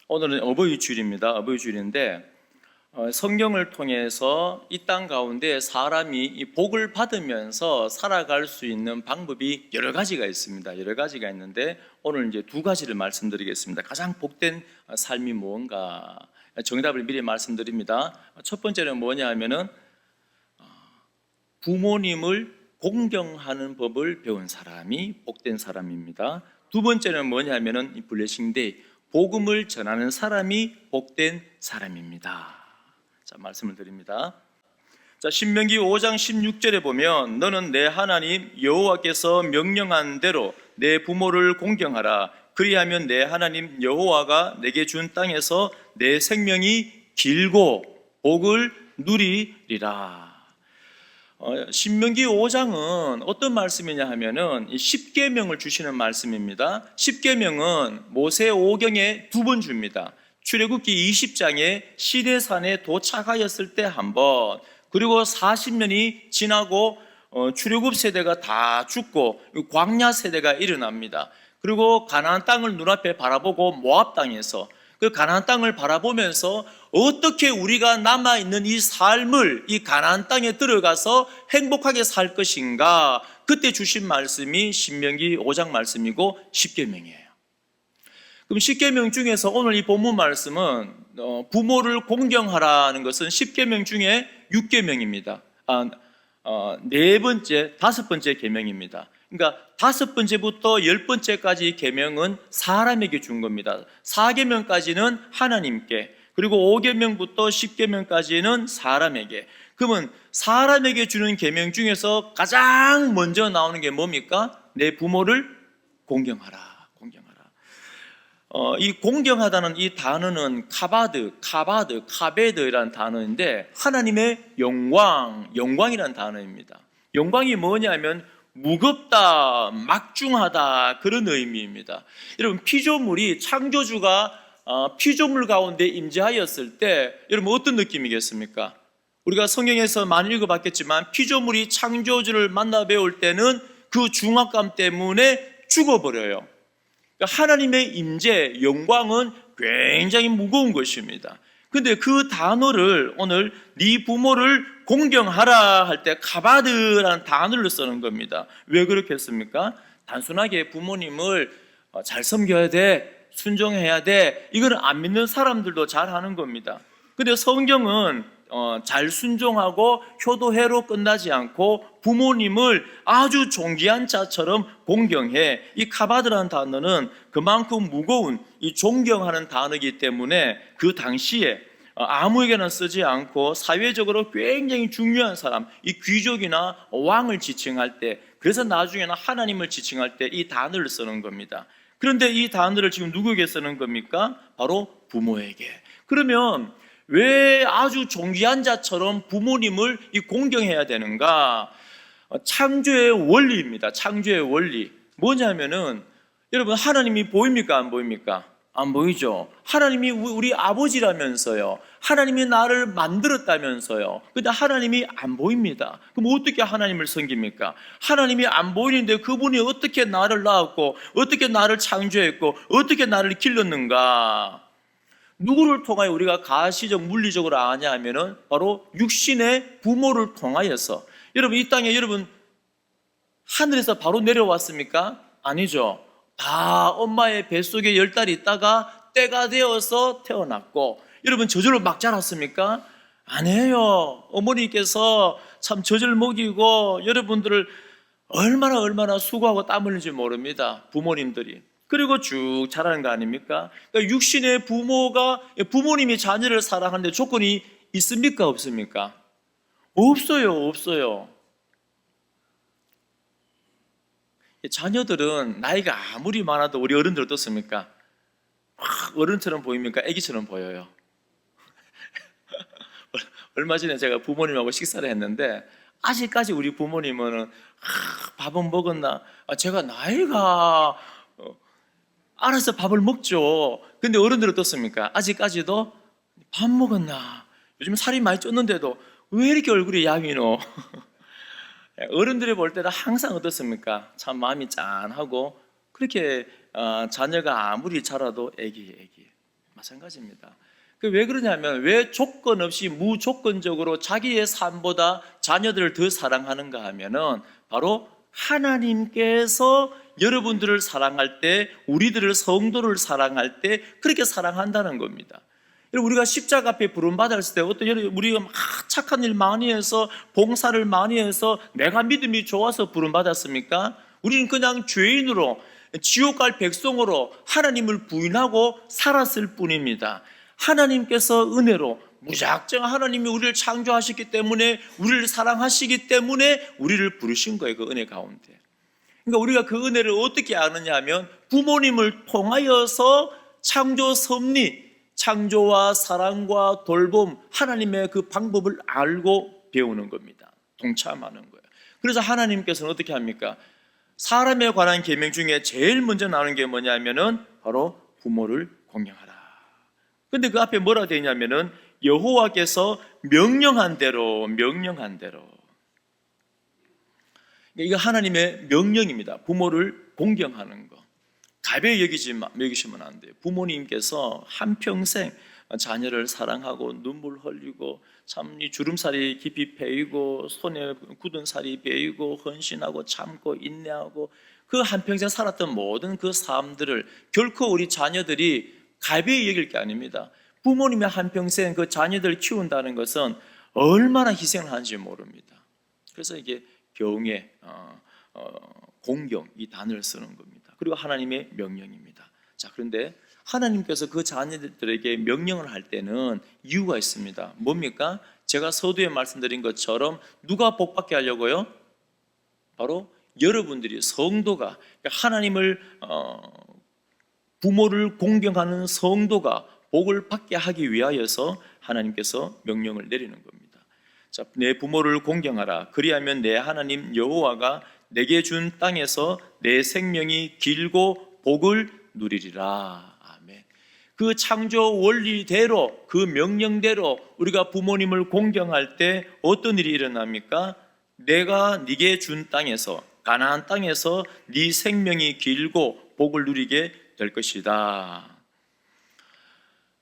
오늘은 어버이 주일입니다. 어버이 주일인데 성경을 통해서 이 땅 가운데 사람이 이 복을 받으면서 살아갈 수 있는 방법이 여러 가지가 있습니다. 여러 가지가 있는데 오늘 이제 두 가지를 말씀드리겠습니다. 가장 복된 삶이 무언가 정답을 미리 말씀드립니다. 첫 번째는 뭐냐 하면은 부모님을 공경하는 법을 배운 사람이 복된 사람입니다. 두 번째는 뭐냐 하면은 이 블레싱데이, 복음을 전하는 사람이 복된 사람입니다. 자, 말씀을 드립니다. 자, 신명기 5장 16절에 보면 너는 내 하나님 여호와께서 명령한 대로 내 부모를 공경하라. 그리하면 내 하나님 여호와가 내게 준 땅에서 내 생명이 길고 복을 누리리라. 신명기 5장은 어떤 말씀이냐 하면은 10계명을 주시는 말씀입니다. 10계명은 모세 오경에 두 번 줍니다. 출애굽기 20장에 시내산에 도착하였을 때 한 번, 그리고 40년이 지나고 출애굽 세대가 다 죽고 광야 세대가 일어납니다. 그리고 가나안 땅을 눈앞에 바라보고 모압 땅에서 그 가나안 땅을 바라보면서 어떻게 우리가 남아있는 이 삶을 이 가나안 땅에 들어가서 행복하게 살 것인가, 그때 주신 말씀이 신명기 5장 말씀이고 10계명이에요. 그럼 10계명 중에서 오늘 이 본문 말씀은 부모를 공경하라는 것은 10계명 중에 6계명입니다. 네 번째, 다섯 번째 계명입니다. 그러니까 5번째부터 10번째까지 계명은 사람에게 준 겁니다. 4계명까지는 하나님께, 그리고 5계명부터 10계명까지는 사람에게. 그러면 사람에게 주는 계명 중에서 가장 먼저 나오는 게 뭡니까? 내 부모를 공경하라. 이 공경하다는 이 단어는 카베드라는 단어인데 하나님의 영광이라는 단어입니다. 영광이 뭐냐면 무겁다, 막중하다, 그런 의미입니다. 여러분, 피조물이 창조주가 피조물 가운데 임재하였을 때 여러분 어떤 느낌이겠습니까? 우리가 성경에서 많이 읽어봤겠지만 피조물이 창조주를 만나 배울 때는 그 중압감 때문에 죽어버려요. 하나님의 임재, 영광은 굉장히 무거운 것입니다. 근데 그 단어를 오늘 네 부모를 공경하라 할 때 카바드라는 단어를 쓰는 겁니다. 왜 그렇게 했습니까? 단순하게 부모님을 잘 섬겨야 돼, 순종해야 돼, 이거는 안 믿는 사람들도 잘 하는 겁니다. 근데 성경은 잘 순종하고 효도해로 끝나지 않고 부모님을 아주 존귀한 자처럼 공경해. 이 카바드라는 단어는 그만큼 무거운 이 존경하는 단어이기 때문에 그 당시에 아무에게나 쓰지 않고 사회적으로 굉장히 중요한 사람, 이 귀족이나 왕을 지칭할 때, 그래서 나중에는 하나님을 지칭할 때 이 단어를 쓰는 겁니다. 그런데 이 단어를 지금 누구에게 쓰는 겁니까? 바로 부모에게. 그러면 왜 아주 존귀한 자처럼 부모님을 공경해야 되는가? 창조의 원리입니다. 창조의 원리. 뭐냐면은 여러분, 하나님이 보입니까? 안 보입니까? 안 보이죠. 하나님이 우리 아버지라면서요. 하나님이 나를 만들었다면서요. 근데 하나님이 안 보입니다. 그럼 어떻게 하나님을 섬깁니까? 하나님이 안 보이는데 그분이 어떻게 나를 낳았고, 어떻게 나를 창조했고, 어떻게 나를 길렀는가? 누구를 통하여 우리가 가시적 물리적으로 아냐 하면은 바로 육신의 부모를 통하여서. 여러분, 이 땅에 여러분 하늘에서 바로 내려왔습니까? 아니죠. 다 엄마의 뱃속에 10달 있다가 때가 되어서 태어났고, 여러분 저절로 막 자랐습니까? 아니에요. 어머니께서 참 젖을 먹이고 여러분들을 얼마나 수고하고 땀 흘리는지 모릅니다. 부모님들이. 그리고 쭉 자라는 거 아닙니까? 그러니까 육신의 부모님이 자녀를 사랑하는데 조건이 있습니까? 없습니까? 없어요. 자녀들은 나이가 아무리 많아도 우리 어른들 어떻습니까? 어른처럼 보입니까? 아기처럼 보여요. 얼마 전에 제가 부모님하고 식사를 했는데 아직까지 우리 부모님은 밥은 먹었나? 제가 나이가 알아서 밥을 먹죠. 근데 어른들은 어떻습니까? 아직까지도 밥 먹었나? 요즘 살이 많이 쪘는데도 왜 이렇게 얼굴이 야위노? 어른들이 볼 때는 항상 어떻습니까? 참 마음이 짠하고, 그렇게 자녀가 아무리 자라도 애기. 마찬가지입니다. 왜 그러냐면 왜 조건 없이 무조건적으로 자기의 삶보다 자녀들을 더 사랑하는가 하면은 바로 하나님께서 여러분들을 사랑할 때, 우리들을 성도를 사랑할 때 그렇게 사랑한다는 겁니다. 우리가 십자가 앞에 부름받았을 때 우리가 막 착한 일 많이 해서 봉사를 많이 해서 내가 믿음이 좋아서 부름받았습니까? 우리는 그냥 죄인으로 지옥 갈 백성으로 하나님을 부인하고 살았을 뿐입니다. 하나님께서 은혜로 무작정 하나님이 우리를 창조하셨기 때문에, 우리를 사랑하시기 때문에 우리를 부르신 거예요. 그 은혜 가운데. 그러니까 우리가 그 은혜를 어떻게 아느냐 하면 부모님을 통하여서 창조 섭리, 창조와 사랑과 돌봄, 하나님의 그 방법을 알고 배우는 겁니다. 동참하는 거예요. 그래서 하나님께서는 어떻게 합니까? 사람에 관한 계명 중에 제일 먼저 나오는 게 뭐냐면은 바로 부모를 공경하라. 근데 그 앞에 뭐라 되어 있냐면은 여호와께서 명령한 대로. 이거 하나님의 명령입니다. 부모를 공경하는 거. 가벼이 여기시면 안 돼요. 부모님께서 한평생 자녀를 사랑하고 눈물 흘리고 참 이 주름살이 깊이 베이고 손에 굳은 살이 베이고 헌신하고 참고 인내하고 그 한평생 살았던 모든 그 삶들을 결코 우리 자녀들이 가벼이 여길 게 아닙니다. 부모님이 한평생 그 자녀들을 키운다는 것은 얼마나 희생을 하는지 모릅니다. 그래서 이게 경애, 공경 이 단어를 쓰는 겁니다. 그리고 하나님의 명령입니다. 자, 그런데 하나님께서 그 자녀들에게 명령을 할 때는 이유가 있습니다. 뭡니까? 제가 서두에 말씀드린 것처럼 누가 복받게 하려고요? 바로 여러분들이, 성도가, 하나님을 부모를 공경하는 성도가 복을 받게 하기 위하여서 하나님께서 명령을 내리는 겁니다. 자, 내 부모를 공경하라. 그리하면 내 하나님 여호와가 내게 준 땅에서 내 생명이 길고 복을 누리리라. 아멘. 그 창조 원리대로, 그 명령대로 우리가 부모님을 공경할 때 어떤 일이 일어납니까? 내가 네게 준 땅에서, 가나안 땅에서 네 생명이 길고 복을 누리게 될 것이다.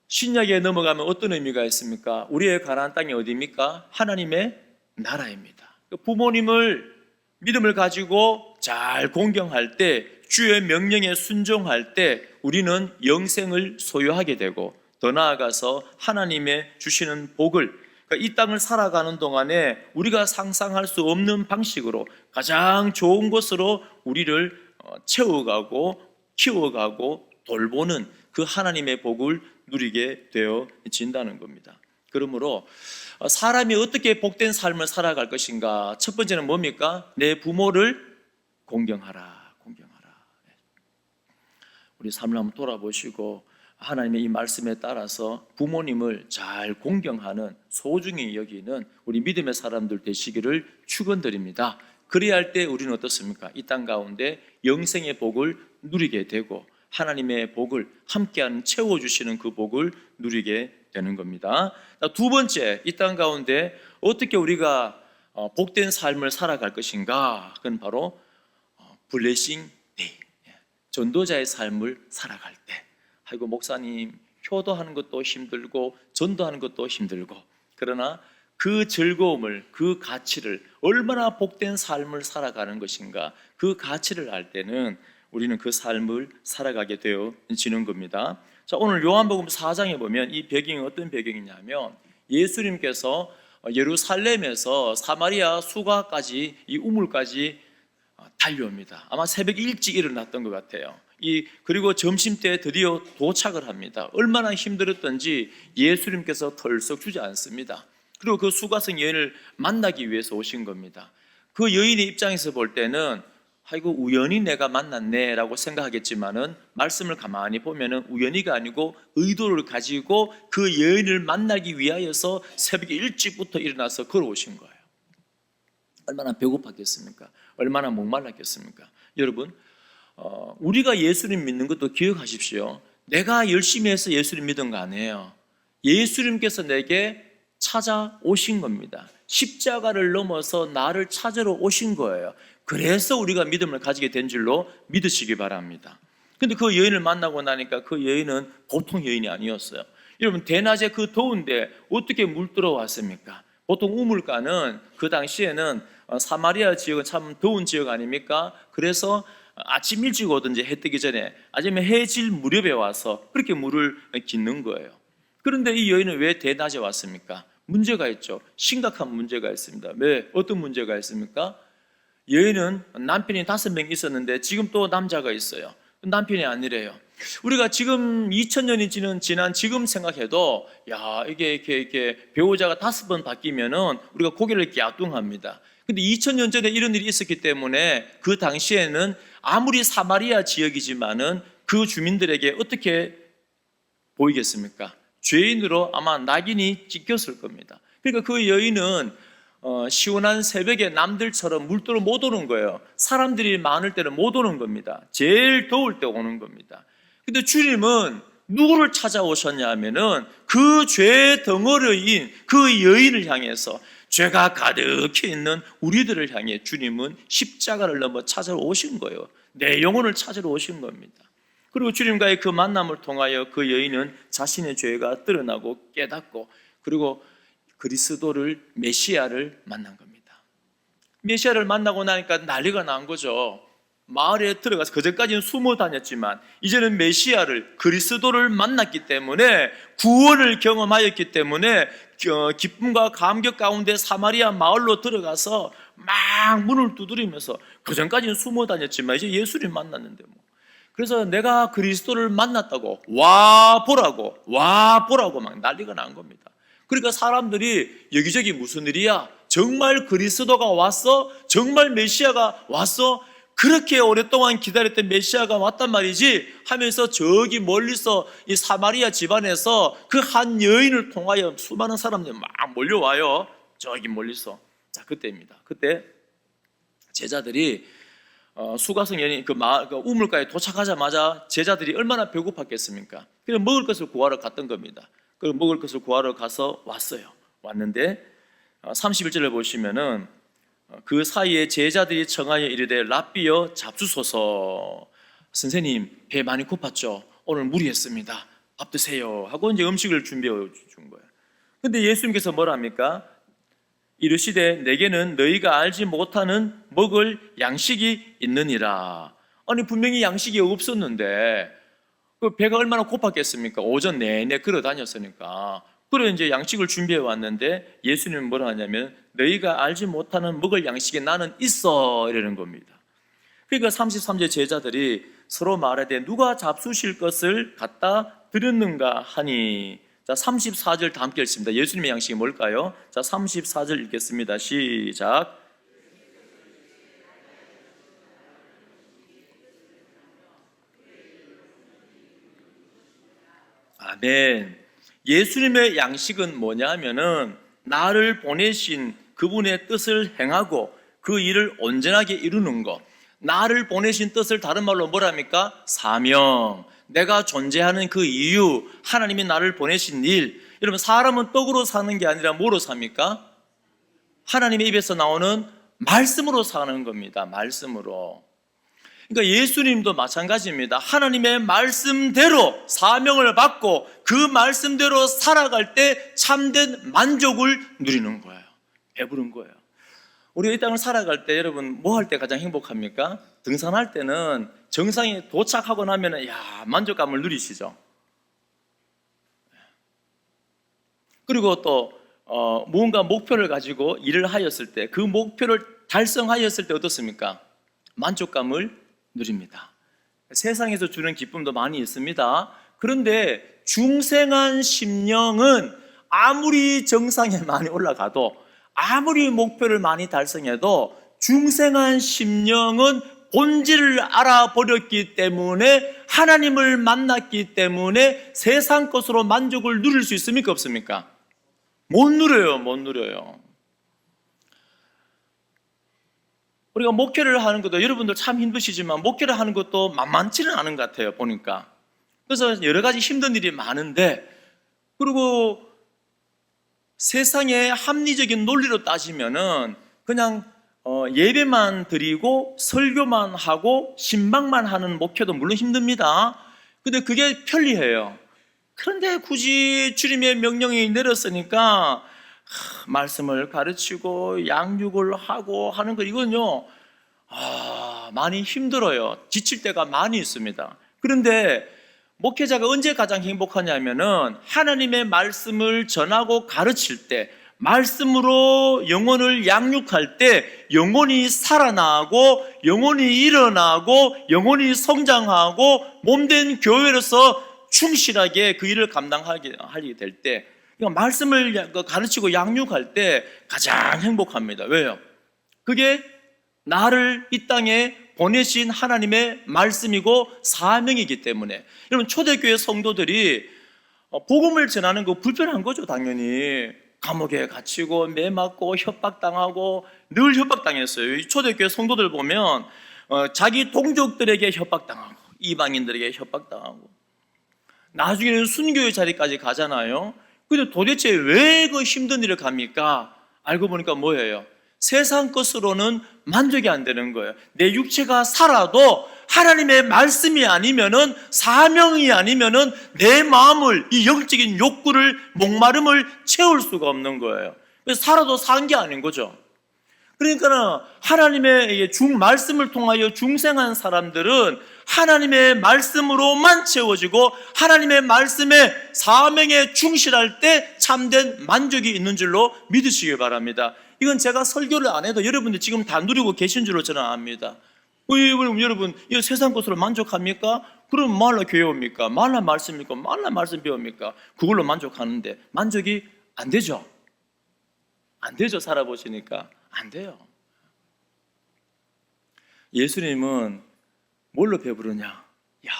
신약에 넘어가면 어떤 의미가 있습니까? 우리의 가나안 땅이 어디입니까? 하나님의 나라입니다. 부모님을 믿음을 가지고 잘 공경할 때, 주의 명령에 순종할 때 우리는 영생을 소유하게 되고, 더 나아가서 하나님의 주시는 복을, 그러니까 이 땅을 살아가는 동안에 우리가 상상할 수 없는 방식으로 가장 좋은 것으로 우리를 채워가고 키워가고 돌보는 그 하나님의 복을 누리게 되어진다는 겁니다. 그러므로 사람이 어떻게 복된 삶을 살아갈 것인가? 첫 번째는 뭡니까? 내 부모를 공경하라. 우리 삶을 한번 돌아보시고 하나님의 이 말씀에 따라서 부모님을 잘 공경하는, 소중히 여기는 우리 믿음의 사람들 되시기를 축원드립니다. 그래야 할 때 우리는 어떻습니까? 이 땅 가운데 영생의 복을 누리게 되고 하나님의 복을 함께하는, 채워주시는 그 복을 누리게 되는 겁니다. 두 번째, 이 땅 가운데 어떻게 우리가 복된 삶을 살아갈 것인가? 그건 바로 블레싱 데이, 전도자의 삶을 살아갈 때. 아이고 목사님, 효도하는 것도 힘들고 전도하는 것도 힘들고, 그러나 그 즐거움을, 그 가치를, 얼마나 복된 삶을 살아가는 것인가, 그 가치를 알 때는 우리는 그 삶을 살아가게 되어지는 겁니다. 자, 오늘 요한복음 4장에 보면 이 배경이 어떤 배경이냐면, 예수님께서 예루살렘에서 사마리아 수가까지, 이 우물까지 달려옵니다. 아마 새벽 일찍 일어났던 것 같아요. 그리고 점심때 드디어 도착을 합니다. 얼마나 힘들었던지 예수님께서 털썩 주지 않습니다. 그리고 그 수가성 여인을 만나기 위해서 오신 겁니다. 그 여인의 입장에서 볼 때는 아이고 우연히 내가 만났네 라고 생각하겠지만은, 말씀을 가만히 보면은 우연히가 아니고 의도를 가지고 그 여인을 만나기 위하여서 새벽 일찍부터 일어나서 걸어오신 거예요. 얼마나 배고팠겠습니까? 얼마나 목말랐겠습니까? 여러분, 우리가 예수님 믿는 것도 기억하십시오. 내가 열심히 해서 예수님 믿은 거 아니에요. 예수님께서 내게 찾아오신 겁니다. 십자가를 넘어서 나를 찾으러 오신 거예요. 그래서 우리가 믿음을 가지게 된 줄로 믿으시기 바랍니다. 근데 그 여인을 만나고 나니까 그 여인은 보통 여인이 아니었어요. 여러분, 대낮에 그 더운데 어떻게 물 들어왔습니까? 보통 우물가는 그 당시에는 사마리아 지역은 참 더운 지역 아닙니까? 그래서 아침 일찍 오든지 해 뜨기 전에 아니면 해질 무렵에 와서 그렇게 물을 깃는 거예요. 그런데 이 여인은 왜 대낮에 왔습니까? 문제가 있죠. 심각한 문제가 있습니다. 왜? 어떤 문제가 있습니까? 여인은 남편이 5명 있었는데 지금 또 남자가 있어요. 남편이 아니래요. 우리가 지금 2000년이 지난 지금 생각해도 야, 이게 배우자가 5번 바뀌면은 우리가 고개를 갸우뚱합니다. 근데 2000년 전에 이런 일이 있었기 때문에 그 당시에는 아무리 사마리아 지역이지만은 그 주민들에게 어떻게 보이겠습니까? 죄인으로 아마 낙인이 찍혔을 겁니다. 그러니까 그 여인은 시원한 새벽에 남들처럼 물도로 못 오는 거예요. 사람들이 많을 때는 못 오는 겁니다. 제일 더울 때 오는 겁니다. 근데 주님은 누구를 찾아오셨냐 하면은 그 죄 덩어리인 그 여인을 향해서 죄가 가득히 있는 우리들을 향해 주님은 십자가를 넘어 찾아오신 거예요. 내 영혼을 찾으러 오신 겁니다. 그리고 주님과의 그 만남을 통하여 그 여인은 자신의 죄가 드러나고 깨닫고 그리고 그리스도를 메시아를 만난 겁니다. 메시아를 만나고 나니까 난리가 난 거죠. 마을에 들어가서 그전까지는 숨어 다녔지만 이제는 메시아를 그리스도를 만났기 때문에 구원을 경험하였기 때문에 기쁨과 감격 가운데 사마리아 마을로 들어가서 막 문을 두드리면서 그전까지는 숨어 다녔지만 이제 예수를 만났는데 뭐. 그래서 내가 그리스도를 만났다고 와 보라고 막 난리가 난 겁니다. 그러니까 사람들이 여기저기 무슨 일이야? 정말 그리스도가 왔어? 정말 메시아가 왔어? 그렇게 오랫동안 기다렸던 메시아가 왔단 말이지 하면서 저기 멀리서 이 사마리아 집안에서 그 한 여인을 통하여 수많은 사람들이 막 몰려와요. 저기 멀리서. 자, 그때입니다. 그때 제자들이 수가성 여인 그 우물가에 도착하자마자 제자들이 얼마나 배고팠겠습니까? 그래서 먹을 것을 구하러 갔던 겁니다. 그 먹을 것을 구하러 가서 왔어요. 왔는데 31절을 보시면은 그 사이에 제자들이 청하여 이르되 랍비여 잡수소서. 선생님 배 많이 고팠죠? 오늘 무리했습니다. 밥 드세요 하고 이제 음식을 준비해 준 거예요. 근데 예수님께서 뭐라 합니까? 이르시되 내게는 너희가 알지 못하는 먹을 양식이 있느니라. 아니 분명히 양식이 없었는데 그 배가 얼마나 고팠겠습니까? 오전 내내 걸어 다녔으니까. 그래 이제 양식을 준비해 왔는데 예수님은 뭐라 하냐면 너희가 알지 못하는 먹을 양식이 나는 있어 이러는 겁니다. 그러니까 33제 제자들이 서로 말하되 누가 잡수실 것을 갖다 드렸는가 하니. 자, 34절 다 함께 읽습니다. 예수님의 양식이 뭘까요? 자, 34절 읽겠습니다. 시작. 아멘. 예수님의 양식은 뭐냐면은 나를 보내신 그분의 뜻을 행하고 그 일을 온전하게 이루는 것. 나를 보내신 뜻을 다른 말로 뭐랍니까? 사명. 내가 존재하는 그 이유, 하나님이 나를 보내신 일. 여러분, 사람은 떡으로 사는 게 아니라 뭐로 삽니까? 하나님의 입에서 나오는 말씀으로 사는 겁니다. 말씀으로. 그러니까 예수님도 마찬가지입니다. 하나님의 말씀대로 사명을 받고 그 말씀대로 살아갈 때 참된 만족을 누리는 거예요. 배부른 거예요. 우리가 이 땅을 살아갈 때 여러분 뭐 할 때 가장 행복합니까? 등산할 때는 정상에 도착하고 나면 만족감을 누리시죠. 그리고 또 무언가 목표를 가지고 일을 하였을 때 그 목표를 달성하였을 때 어떻습니까? 만족감을 누립니다. 세상에서 주는 기쁨도 많이 있습니다. 그런데 중생한 심령은 아무리 정상에 많이 올라가도 아무리 목표를 많이 달성해도 중생한 심령은 본질을 알아버렸기 때문에 하나님을 만났기 때문에 세상 것으로 만족을 누릴 수 있습니까? 없습니까? 못 누려요. 우리가 목회를 하는 것도 여러분들 참 힘드시지만 목회를 하는 것도 만만치는 않은 것 같아요, 보니까. 그래서 여러 가지 힘든 일이 많은데, 그리고 세상의 합리적인 논리로 따지면은 그냥 예배만 드리고 설교만 하고 신방만 하는 목회도 물론 힘듭니다. 근데 그게 편리해요. 그런데 굳이 주님의 명령이 내렸으니까 말씀을 가르치고 양육을 하고 하는 거 이건요 많이 힘들어요. 지칠 때가 많이 있습니다. 그런데 목회자가 언제 가장 행복하냐면은 하나님의 말씀을 전하고 가르칠 때, 말씀으로 영혼을 양육할 때 영혼이 살아나고 영혼이 일어나고 영혼이 성장하고 몸된 교회로서 충실하게 그 일을 감당하게 될 때, 그러니까 말씀을 가르치고 양육할 때 가장 행복합니다. 왜요? 그게 나를 이 땅에 보내신 하나님의 말씀이고 사명이기 때문에. 여러분, 초대교회 성도들이 복음을 전하는 거 불편한 거죠. 당연히 감옥에 갇히고 매 맞고 협박당하고 늘 협박당했어요. 초대교회 성도들 보면 자기 동족들에게 협박당하고 이방인들에게 협박당하고 나중에는 순교의 자리까지 가잖아요. 근데 도대체 왜 그 힘든 일을 갑니까? 알고 보니까 뭐예요? 세상 것으로는 만족이 안 되는 거예요. 내 육체가 살아도 하나님의 말씀이 아니면은, 사명이 아니면은 내 마음을, 이 영적인 욕구를, 목마름을 채울 수가 없는 거예요. 그래서 살아도 산 게 아닌 거죠. 그러니까 하나님의 말씀을 통하여 중생한 사람들은 하나님의 말씀으로만 채워지고 하나님의 말씀에 사명에 충실할 때 참된 만족이 있는 줄로 믿으시기 바랍니다. 이건 제가 설교를 안 해도 여러분들 지금 다 누리고 계신 줄로 저는 압니다. 여러분, 이 세상 것으로 만족합니까? 그럼 말라 교회 옵니까? 말라 말씀입니까? 말라 말씀 배웁니까? 그걸로 만족하는데 만족이 안 되죠. 안 되죠. 살아보시니까 안 돼요. 예수님은 뭘로 배부르냐? 야,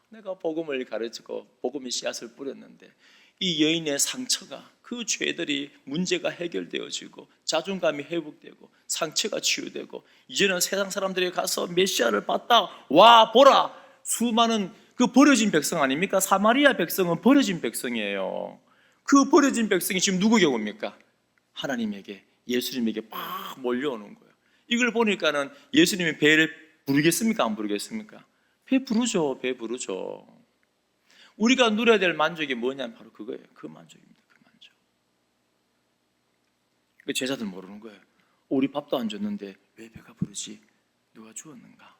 내가 복음을 가르치고 복음의 씨앗을 뿌렸는데 이 여인의 상처가, 그 죄들이 문제가 해결되어지고 자존감이 회복되고 상처가 치유되고 이제는 세상 사람들이 가서 메시아를 봤다, 와 보라, 수많은 그 버려진 백성 아닙니까? 사마리아 백성은 버려진 백성이에요. 그 버려진 백성이 지금 누구에게 옵니까? 하나님에게, 예수님에게 막 몰려오는 거예요. 이걸 보니까는 예수님이 배를 부르겠습니까? 안 부르겠습니까? 배 부르죠. 배 부르죠. 우리가 누려야 될 만족이 뭐냐면 바로 그거예요. 그 만족입니다. 그 만족. 그 제자들 모르는 거예요. 우리 밥도 안 줬는데 왜 배가 부르지? 누가 주었는가?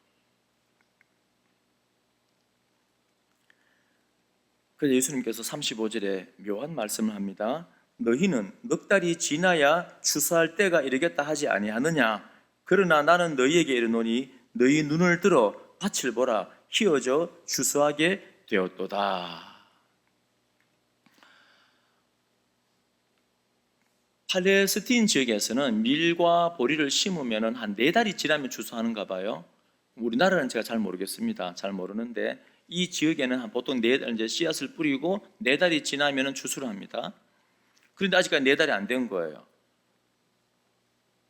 그래서 예수님께서 35절에 묘한 말씀을 합니다. 너희는 넉 달이 지나야 추수할 때가 이르겠다 하지 아니하느냐? 그러나 나는 너희에게 이르노니 너희 눈을 들어 밭을 보라, 희어져 추수하게 되었도다. 팔레스틴 지역에서는 밀과 보리를 심으면 한 4달이 지나면 추수하는가 봐요. 우리나라는 제가 잘 모르겠습니다. 잘 모르는데 이 지역에는 보통 4달, 이제 씨앗을 뿌리고 4달이 지나면 추수를 합니다. 그런데 아직까지 4달이 안 된 거예요.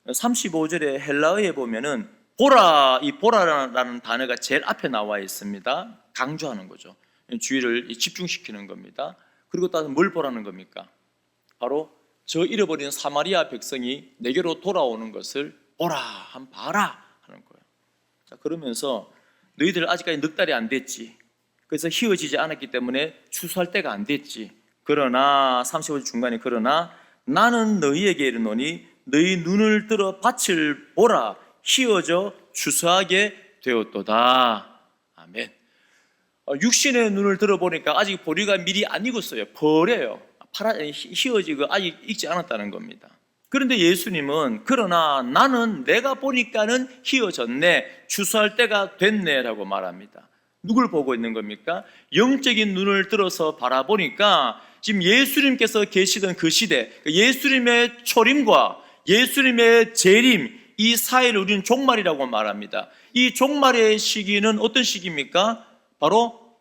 35절에 헬라어에 보면은 보라, 이 보라라는 단어가 제일 앞에 나와 있습니다. 강조하는 거죠. 주의를 집중시키는 겁니다. 그리고 또 뭘 보라는 겁니까? 바로 저 잃어버린 사마리아 백성이 내게로 돌아오는 것을 보라, 한번 봐라 하는 거예요. 자, 그러면서 너희들 아직까지 넉 달이 안 됐지. 그래서 희어지지 않았기 때문에 추수할 때가 안 됐지. 그러나 35절 중간에 그러나 나는 너희에게 이르노니 너희 눈을 들어 밭을 보라, 희어져 추수하게 되었도다. 아멘. 육신의 눈을 들어보니까 아직 보리가 미리 안 익었어요. 벌해요. 희어지고 아직 익지 않았다는 겁니다. 그런데 예수님은 그러나 나는 내가 보니까는 희어졌네, 추수할 때가 됐네 라고 말합니다. 누굴 보고 있는 겁니까? 영적인 눈을 들어서 바라보니까 지금 예수님께서 계시던 그 시대, 예수님의 초림과 예수님의 재림, 이 사이를 우리는 종말이라고 말합니다. 이 종말의 시기는 어떤 시기입니까? 바로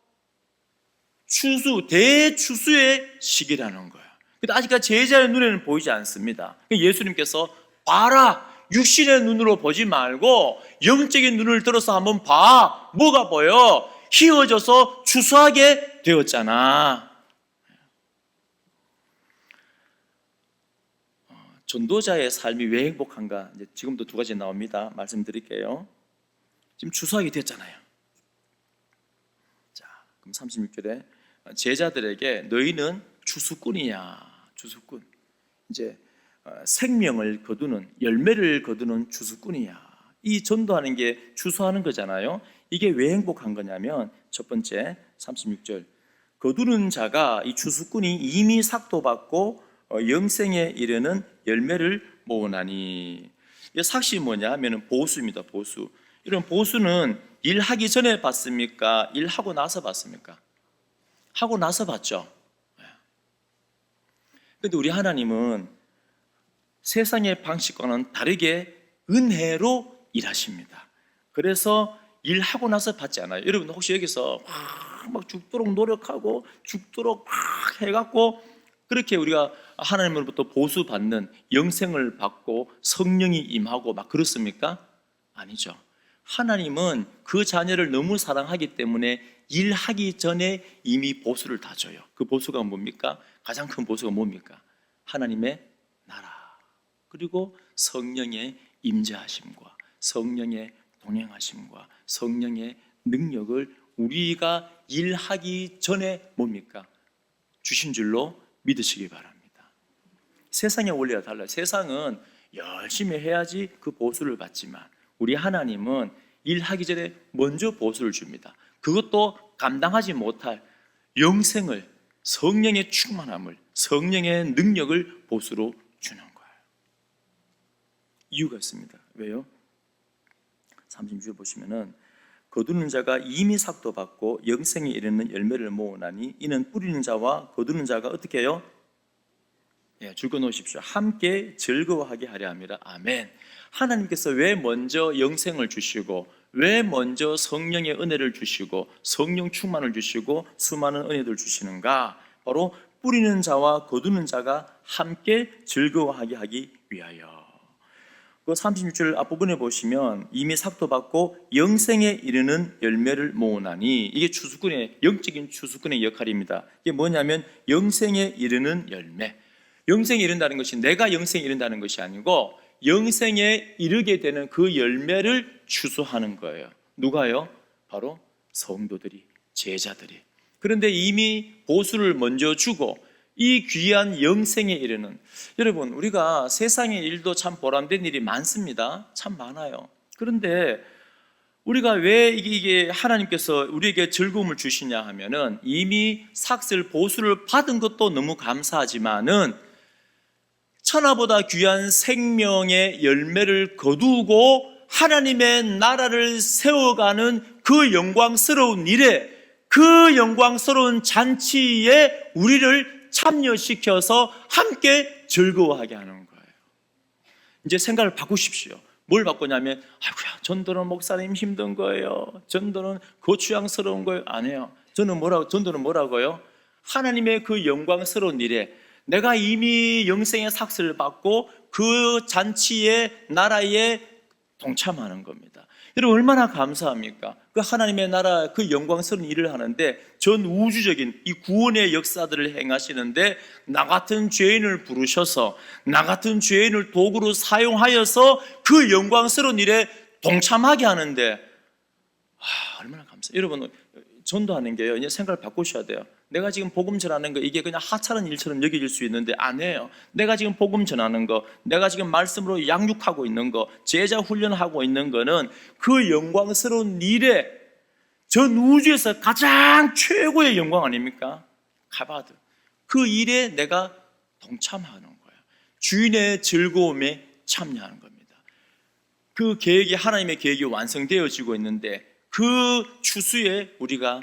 추수, 대추수의 시기라는 거예요. 근데 아직까지 제자의 눈에는 보이지 않습니다. 예수님께서 봐라, 육신의 눈으로 보지 말고 영적인 눈을 들어서 한번 봐. 뭐가 보여? 희어져서 추수하게 되었잖아. 전도자의 삶이 왜 행복한가? 이제 지금도 두 가지 나옵니다. 말씀드릴게요. 지금 추수하게 됐잖아요. 자, 그럼 36절에 제자들에게 너희는 추수꾼이야. 추수꾼. 이제 생명을 거두는, 열매를 거두는 추수꾼이야. 이 전도하는 게 추수하는 거잖아요. 이게 왜 행복한 거냐면 첫 번째 36절 거두는 자가, 이 추수꾼이 이미 삭도받고 영생에 이르는 열매를 모으나니. 이 삭시 뭐냐 하면 보수입니다. 보수. 이런 보수는 일하기 전에 받습니까? 일하고 나서 받습니까? 하고 나서 받죠. 그런데 우리 하나님은 세상의 방식과는 다르게 은혜로 일하십니다. 그래서 일하고 나서 받지 않아요. 여러분 혹시 여기서 막 죽도록 노력하고 죽도록 막 해갖고 그렇게 우리가 하나님으로부터 보수받는, 영생을 받고 성령이 임하고 막 그렇습니까? 아니죠. 하나님은 그 자녀를 너무 사랑하기 때문에 일하기 전에 이미 보수를 다 줘요. 그 보수가 뭡니까? 가장 큰 보수가 뭡니까? 하나님의 나라, 그리고 성령의 임재하심과 성령의 동행하심과 성령의 능력을 우리가 일하기 전에 뭡니까? 주신 줄로 믿으시기 바랍니다. 세상의 원리와 달라요. 세상은 열심히 해야지 그 보수를 받지만 우리 하나님은 일하기 전에 먼저 보수를 줍니다. 그것도 감당하지 못할 영생을, 성령의 충만함을, 성령의 능력을 보수로 주는 거예요. 이유가 있습니다. 왜요? 36절 보시면은 거두는 자가 이미 삭도받고 영생에 이르는 열매를 모으나니 이는 뿌리는 자와 거두는 자가 어떻게 해요? 줄거 놓으십시오. 함께 즐거워하게 하려 함이라. 아멘. 하나님께서 왜 먼저 영생을 주시고, 왜 먼저 성령의 은혜를 주시고 성령 충만을 주시고 수많은 은혜를 주시는가? 바로 뿌리는 자와 거두는 자가 함께 즐거워하게 하기 위하여. 그 36절 앞부분에 보시면 이미 삭도받고 영생에 이르는 열매를 모으나니, 이게 추수꾼의, 영적인 추수꾼의 역할입니다. 이게 뭐냐면 영생에 이르는 열매. 영생에 이른다는 것이 내가 영생에 이른다는 것이 아니고 영생에 이르게 되는 그 열매를 추수하는 거예요. 누가요? 바로 성도들이, 제자들이. 그런데 이미 보수를 먼저 주고 이 귀한 영생에 이르는, 여러분 우리가 세상의 일도 참 보람된 일이 많습니다. 참 많아요. 그런데 우리가 왜 이게 하나님께서 우리에게 즐거움을 주시냐 하면은 이미 삭슬 보수를 받은 것도 너무 감사하지만은 천하보다 귀한 생명의 열매를 거두고 하나님의 나라를 세워가는 그 영광스러운 일에, 그 영광스러운 잔치에 우리를 참여시켜서 함께 즐거워하게 하는 거예요. 이제 생각을 바꾸십시오. 뭘 바꾸냐면, 아이고야, 전도는 목사님 힘든 거예요. 전도는 고추장스러운 거예요. 아니에요. 전도는 뭐라고요? 하나님의 그 영광스러운 일에 내가 이미 영생의 삭슬을 받고 그 잔치의 나라에 동참하는 겁니다. 여러분 얼마나 감사합니까? 그 하나님의 나라, 그 영광스러운 일을 하는데 전 우주적인 이 구원의 역사들을 행하시는데 나 같은 죄인을 부르셔서, 나 같은 죄인을 도구로 사용하여서 그 영광스러운 일에 동참하게 하는데 얼마나 감사해요. 여러분 전도하는 게요, 이제 생각을 바꾸셔야 돼요. 내가 지금 복음 전하는 거 이게 그냥 하찮은 일처럼 여겨질 수 있는데 아니에요. 내가 지금 복음 전하는 거, 내가 지금 말씀으로 양육하고 있는 거, 제자 훈련하고 있는 거는 그 영광스러운 일에 전 우주에서 가장 최고의 영광 아닙니까? 카바드. 그 일에 내가 동참하는 거예요. 주인의 즐거움에 참여하는 겁니다. 그 계획이, 하나님의 계획이 완성되어지고 있는데 그 추수에 우리가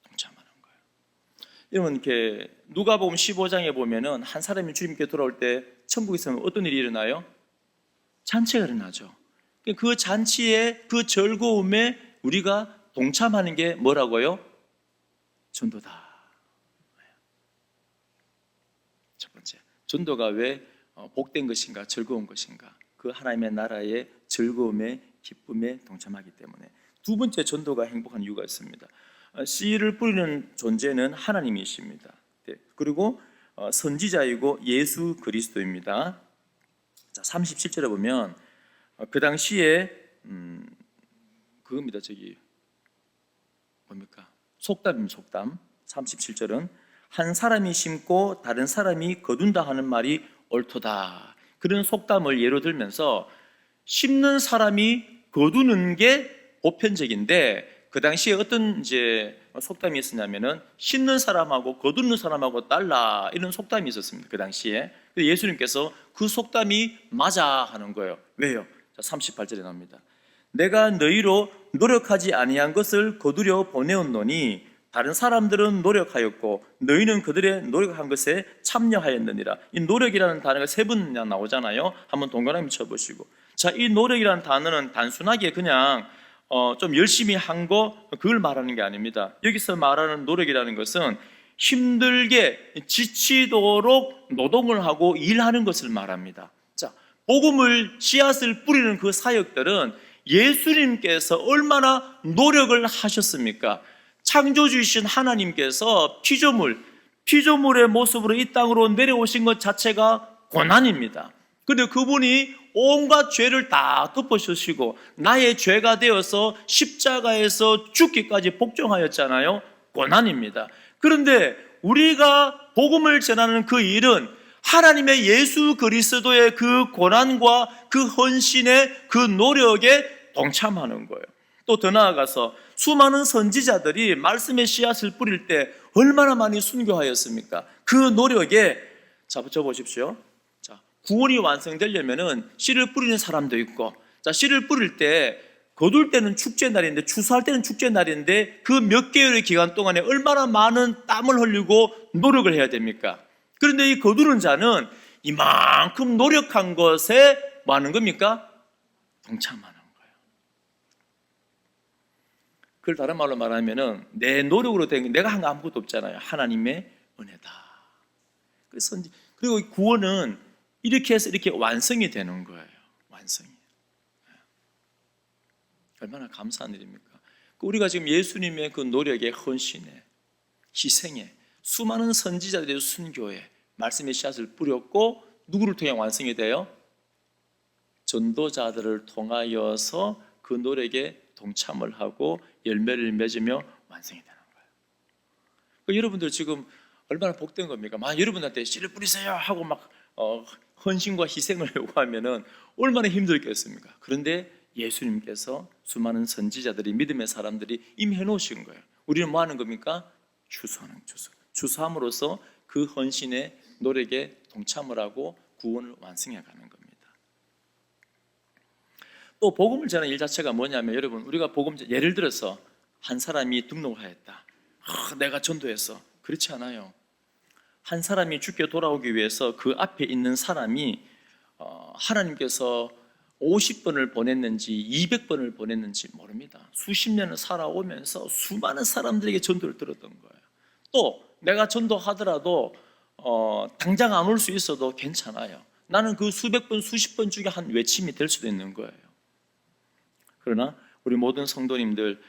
동참하는 거예요. 여러분 이렇게 누가복음 15장에 보면은 한 사람이 주님께 돌아올 때 천국에서는 어떤 일이 일어나요? 잔치가 일어나죠. 그 잔치에, 그 즐거움에 우리가 동참하는 게 뭐라고요? 전도다. 첫 번째, 전도가 왜 복된 것인가, 즐거운 것인가? 그 하나님의 나라의 즐거움에, 기쁨에 동참하기 때문에. 두 번째, 전도가 행복한 이유가 있습니다. 씨를 뿌리는 존재는 하나님이십니다. 그리고 선지자이고 예수 그리스도입니다. 자, 37절에 보면 그 당시에 그겁니다. 저기 뭡니까? 속담입니다. 속담. 37절은 한 사람이 심고 다른 사람이 거둔다 하는 말이 옳도다. 그런 속담을 예로 들면서 심는 사람이 거두는 게 보편적인데 그 당시에 어떤 이제 속담이 있었냐면은 심는 사람하고 거두는 사람하고 달라 이런 속담이 있었습니다. 그 당시에. 그래서 예수님께서 그 속담이 맞아 하는 거예요. 왜요? 자, 38절에 나옵니다. 내가 너희로 노력하지 아니한 것을 거두려 보내었노니 다른 사람들은 노력하였고 너희는 그들의 노력한 것에 참여하였느니라. 이 노력이라는 단어가 세 번 나오잖아요. 한번 동그라미 쳐보시고. 자, 이 노력이라는 단어는 단순하게 그냥 좀 열심히 한 거 그걸 말하는 게 아닙니다. 여기서 말하는 노력이라는 것은 힘들게 지치도록 노동을 하고 일하는 것을 말합니다. 자, 복음을 씨앗을 뿌리는 그 사역들은 예수님께서 얼마나 노력을 하셨습니까? 창조주이신 하나님께서 피조물의 모습으로 이 땅으로 내려오신 것 자체가 고난입니다. 그런데 그분이 온갖 죄를 다 덮어주시고 나의 죄가 되어서 십자가에서 죽기까지 복종하였잖아요. 고난입니다. 그런데 우리가 복음을 전하는 그 일은 하나님의 예수 그리스도의 그 고난과 그 헌신의 그 노력에 동참하는 거예요. 또 더 나아가서 수많은 선지자들이 말씀의 씨앗을 뿌릴 때 얼마나 많이 순교하였습니까? 그 노력에 자, 보십시오. 자, 구원이 완성되려면은 씨를 뿌리는 사람도 있고, 자, 씨를 뿌릴 때 거둘 때는 축제 날인데 추수할 때는 축제 날인데 그 몇 개월의 기간 동안에 얼마나 많은 땀을 흘리고 노력을 해야 됩니까? 그런데 이 거두는 자는 이만큼 노력한 것에 뭐 하는 겁니까? 동참하는 거예요. 그걸 다른 말로 말하면은 내 노력으로 된 게 내가 한 거 아무것도 없잖아요. 하나님의 은혜다. 그리고 구원은 이렇게 해서 이렇게 완성이 되는 거예요. 완성이. 얼마나 감사한 일입니까? 우리가 지금 예수님의 그 노력에 헌신에 희생에 수많은 선지자들의 순교에 말씀의 씨앗을 뿌렸고 누구를 통해 완성이 돼요? 전도자들을 통하여서 그 노력에 동참을 하고 열매를 맺으며 완성이 되는 거예요. 그러니까 여러분들 지금 얼마나 복된 겁니까? 만약 여러분한테 씨를 뿌리세요 하고 막 헌신과 희생을 요구하면은 얼마나 힘들겠습니까? 그런데 예수님께서 수많은 선지자들이 믿음의 사람들이 이미 해놓으신 거예요. 우리는 뭐 하는 겁니까? 추수함으로써 그 헌신의 노력에 동참을 하고 구원을 완성해 가는 겁니다. 또 복음을 전하는 일 자체가 뭐냐면 여러분 우리가 복음 예를 들어서 한 사람이 등록을 하였다. 내가 전도했어. 그렇지 않아요. 한 사람이 주께 돌아오기 위해서 그 앞에 있는 사람이 하나님께서 50번을 보냈는지 200번을 보냈는지 모릅니다. 수십 년을 살아오면서 수많은 사람들에게 전도를 들었던 거예요. 또 내가 전도하더라도 당장 안 올 수 있어도 괜찮아요. 나는 그 수백 번 수십 번 중에 한 외침이 될 수도 있는 거예요. 그러나 우리 모든 성도님들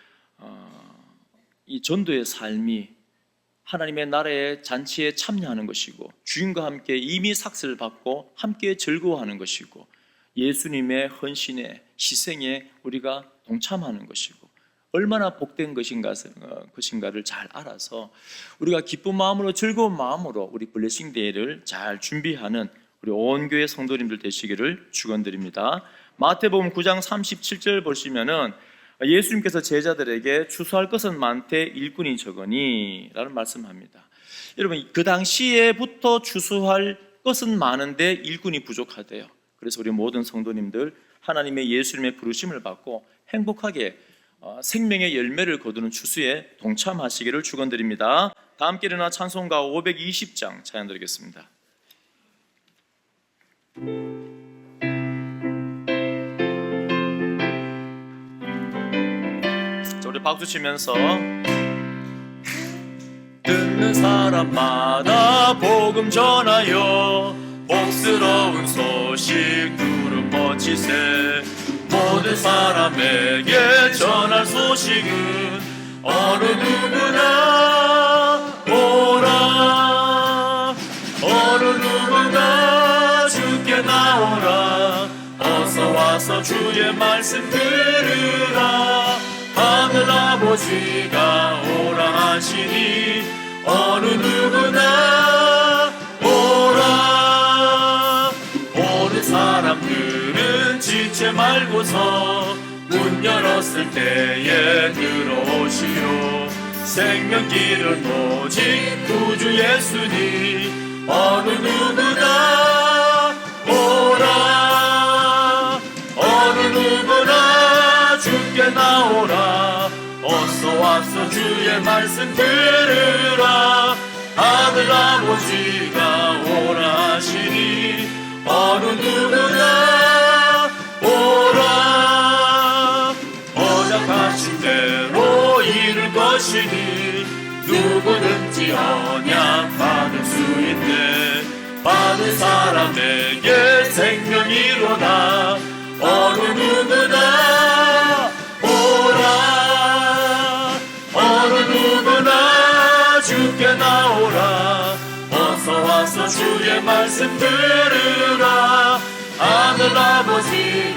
이 전도의 삶이 하나님의 나라의 잔치에 참여하는 것이고 주인과 함께 이미 삭슬을 받고 함께 즐거워하는 것이고 예수님의 헌신에 희생에 우리가 동참하는 것이고 얼마나 복된 것인가를 잘 알아서 우리가 기쁜 마음으로 즐거운 마음으로 우리 블레싱 데이를 잘 준비하는 우리 온 교회 성도님들 되시기를 축원드립니다. 마태복음 9장 37절 보시면은 예수님께서 제자들에게 추수할 것은 많되 일꾼이 적으니 라는 말씀합니다. 여러분 그 당시에부터 추수할 것은 많은데 일꾼이 부족하대요. 그래서 우리 모든 성도님들 하나님의 예수님의 부르심을 받고 행복하게 생명의 열매를 거두는 추수에 동참하시기를 축원드립니다. 다 함께 일어나 찬송가 520장 찬양 드리겠습니다. 우리 박수 치면서 듣는 사람마다 복음 전하여 복스러운 소식 두루 뻗치세. 모든 사람에게 전할 소식은 어느 누구나 오라. 어느 누구나 주께 나오라. 와서 주의 말씀 들으라. 하늘 아버지가 오라 하시니 어느 누구나 오라. 오는 사람들은 지체 말고서 문 열었을 때에 들어오시오. 생명길은 오직 구주 예수니 어느 누구나 오라. 어느 누구나 주께 나오라. 어서 와서 주의 말씀 들으라. 하늘 아버지가 오라 하시니 어느 누구나 오라. 언약하신 대로 이룰 것이니 누구든지 언약 받을 수 있네. 받은 사람에게 생명이로다. 어느 누구나 오라. 어느 누구나 주께 나오라. 어서 와서 주의 말씀 들으라. 하늘 아버지